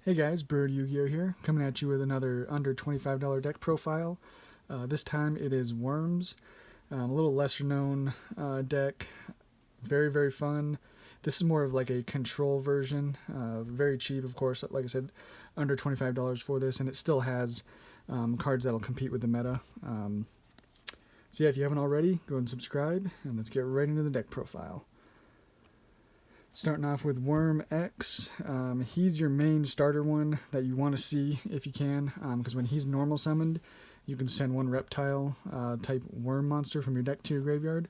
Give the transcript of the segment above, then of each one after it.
Hey guys, Bird Yu-Gi-Oh here, coming at you with another under $25 deck profile. This time it is Worms, a little lesser known deck, very fun. This is more of like a control version, very cheap of course, like I said, under $25 for this, and it still has cards that'll compete with the meta. So yeah, if you haven't already, go and subscribe, and let's get right into the deck profile. Starting off with Worm X, he's your main starter one that you want to see if you can, because when he's normal summoned, you can send one reptile type worm monster from your deck to your graveyard.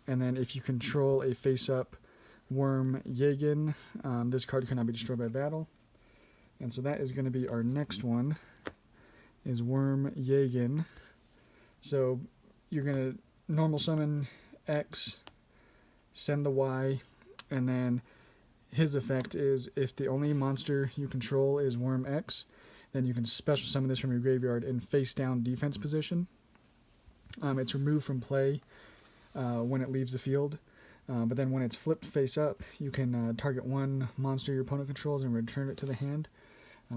And then if you control a face-up worm Yagin, this card cannot be destroyed by battle. And so that is going to be our next one, is Worm Yagin. So you're going to normal summon X, send the Y, and then his effect is if the only monster you control is Worm X, then you can special summon this from your graveyard in face down defense position. It's removed from play when it leaves the field, but then when it's flipped face up, you can target one monster your opponent controls and return it to the hand.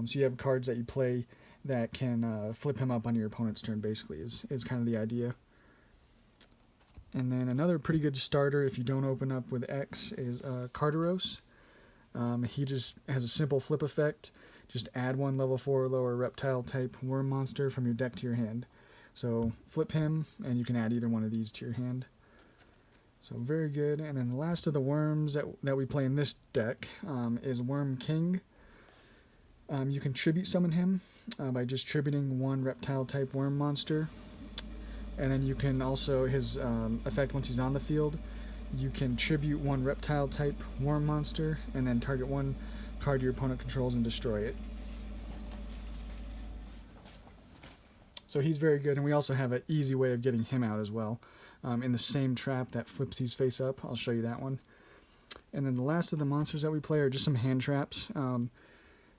So you have cards that you play that can flip him up on your opponent's turn, basically, is kind of the idea. And then another pretty good starter, if you don't open up with X, is Carteros. He just has a simple flip effect. Just add one level 4 or lower reptile type worm monster from your deck to your hand. So flip him, and you can add either one of these to your hand. So very good. And then the last of the worms that we play in this deck is Worm King. You can tribute summon him by just tributing one reptile type worm monster. And then you can also, his effect once he's on the field, you can tribute one reptile type worm monster and then target one card your opponent controls and destroy it. So he's very good, and we also have an easy way of getting him out as well. In the same trap that flips these face up, I'll show you that one. And then the last of the monsters that we play are just some hand traps.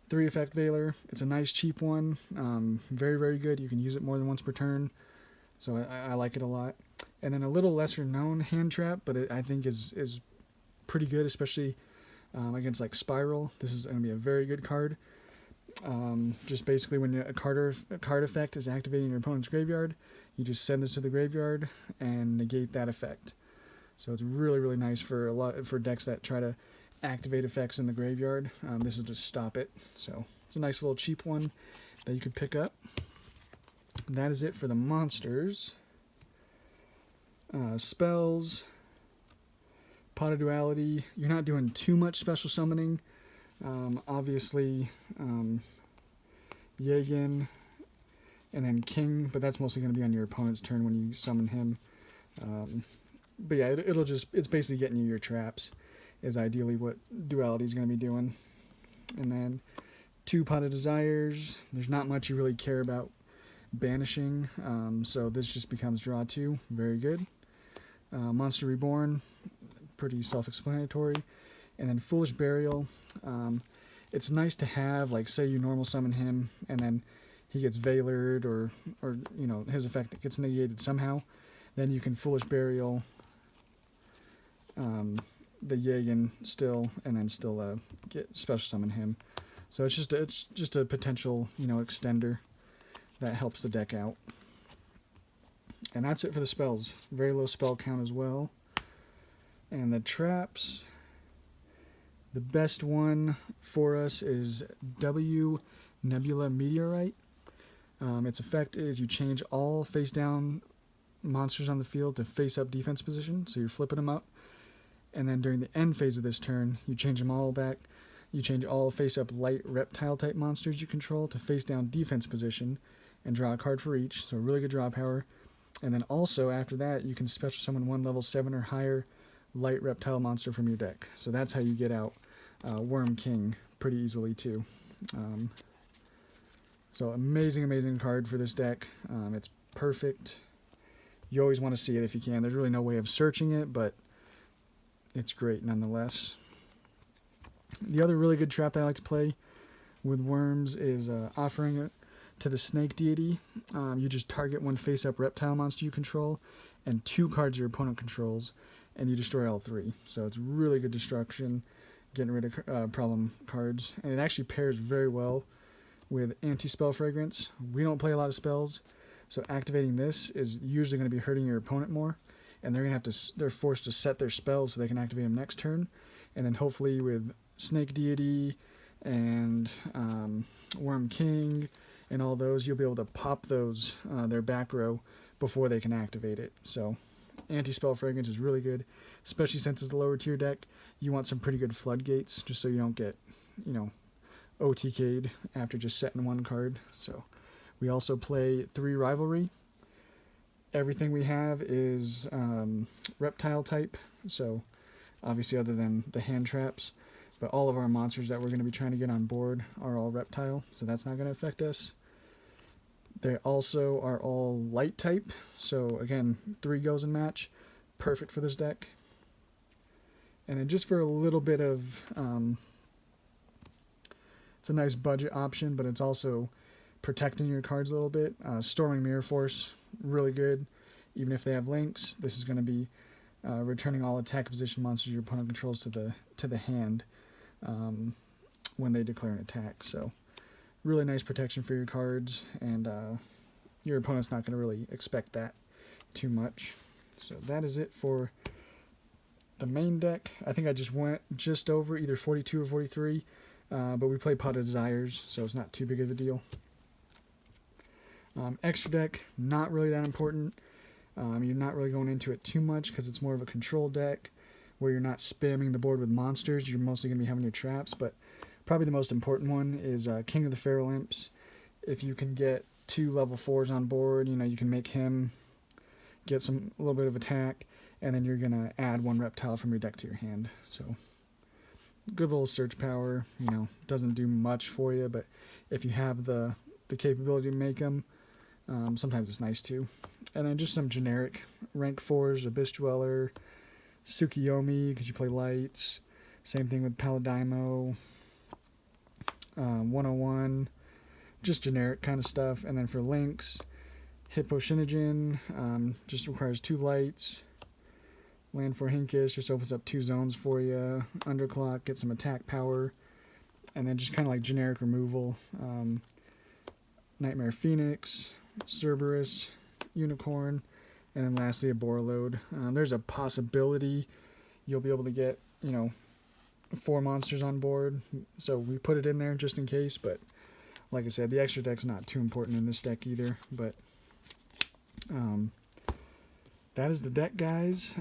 3 effect Veiler, it's a nice cheap one, very good. You can use it more than once per turn. So I like it a lot. And then a little lesser known hand trap, but it, I think is pretty good, especially against like Spiral. This is going to be a very good card. Just basically when a card effect is activating your opponent's graveyard, you just send this to the graveyard and negate that effect. So it's really nice for decks that try to activate effects in the graveyard. This will just stop it. So it's a nice little cheap one that you could pick up. That is it for the monsters. Spells. Pot of Duality. You're not doing too much special summoning. Obviously, Yagin and then King, but that's mostly going to be on your opponent's turn when you summon him. But yeah, it's basically getting you your traps, is ideally what Duality is going to be doing. And then 2 Pot of Desires. There's not much you really care about banishing, so this just becomes draw 2. Very good. Monster Reborn, pretty self-explanatory. And then Foolish Burial. It's nice to have, like, say you normal summon him and then he gets Veilered or you know, his effect gets negated somehow. Then you can Foolish Burial the Yagin still, and then still get special summon him. So it's just a potential, you know, extender that helps the deck out. And that's it for the spells. Very low spell count as well. And the traps, the best one for us is W Nebula Meteorite. Its effect is you change all face down monsters on the field to face up defense position, so you're flipping them up. And then during the end phase of this turn, you change them all back. You change all face up light reptile type monsters you control to face down defense position and draw a card for each, so really good draw power. And then also after that, you can special summon one level 7 or higher light reptile monster from your deck. So that's how you get out Worm King pretty easily too. So amazing card for this deck. It's perfect. You always want to see it if you can. There's really no way of searching it, but it's great nonetheless. The other really good trap that I like to play with Worms is offering it to the Snake Deity. You just target one face-up reptile monster you control and 2 cards your opponent controls, and you destroy all 3. So it's really good destruction. getting rid of problem cards. And it actually pairs very well with anti-spell fragrance. We don't play a lot of spells, so activating this is usually going to be hurting your opponent more, and they're forced to set their spells so they can activate them next turn. And then hopefully with Snake Deity and Worm King and all those, you'll be able to pop those their back row before they can activate it. So anti-spell fragrance is really good, especially since it's a lower tier deck. You want some pretty good floodgates just so you don't get, OTK'd after just setting one card. So we also play 3 Rivalry. Everything we have is reptile type, so obviously other than the hand traps, but all of our monsters that we're going to be trying to get on board are all reptile, so that's not going to affect us. They also are all light type, so again, 3 goes in match, perfect for this deck. And then just for a little bit of, it's a nice budget option, but it's also protecting your cards a little bit. Storming Mirror Force, really good. Even if they have links, this is going to be returning all attack position monsters your opponent controls to the hand when they declare an attack. So really nice protection for your cards, and your opponent's not going to really expect that too much. So that is it for the main deck. I think I just went just over either 42 or 43, but we play Pot of Desires, so it's not too big of a deal. Extra deck, not really that important. You're not really going into it too much because it's more of a control deck where you're not spamming the board with monsters. You're mostly going to be having your traps, but probably the most important one is King of the Feral Imps. If you can get 2 level 4s on board, you can make him get a little bit of attack, and then you're going to add 1 reptile from your deck to your hand. So good little search power, doesn't do much for you, but if you have the capability to make them, sometimes it's nice too. And then just some generic rank 4s, Abyss Dweller, Tsukiyomi, because you play lights. Same thing with Paladimo, 101, just generic kind of stuff. And then for links, Hippo Shinigin, just requires 2 lights. Land for Hinkish just opens up 2 zones for you. Underclock, get some attack power. And then just kind of like generic removal. Nightmare Phoenix, Cerberus, Unicorn, and then lastly a Borreload. There's a possibility you'll be able to get, 4 monsters on board. So we put it in there just in case, but like I said, the extra deck's not too important in this deck either. But that is the deck, guys.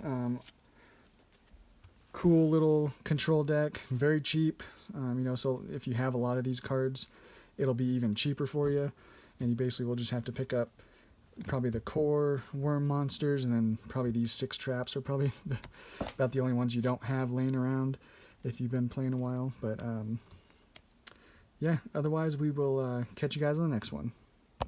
Cool little control deck, very cheap. So if you have a lot of these cards, it'll be even cheaper for you, and you basically will just have to pick up probably the core worm monsters, and then probably these 6 traps are probably about the only ones you don't have laying around if you've been playing a while. But yeah, otherwise we will catch you guys on the next one.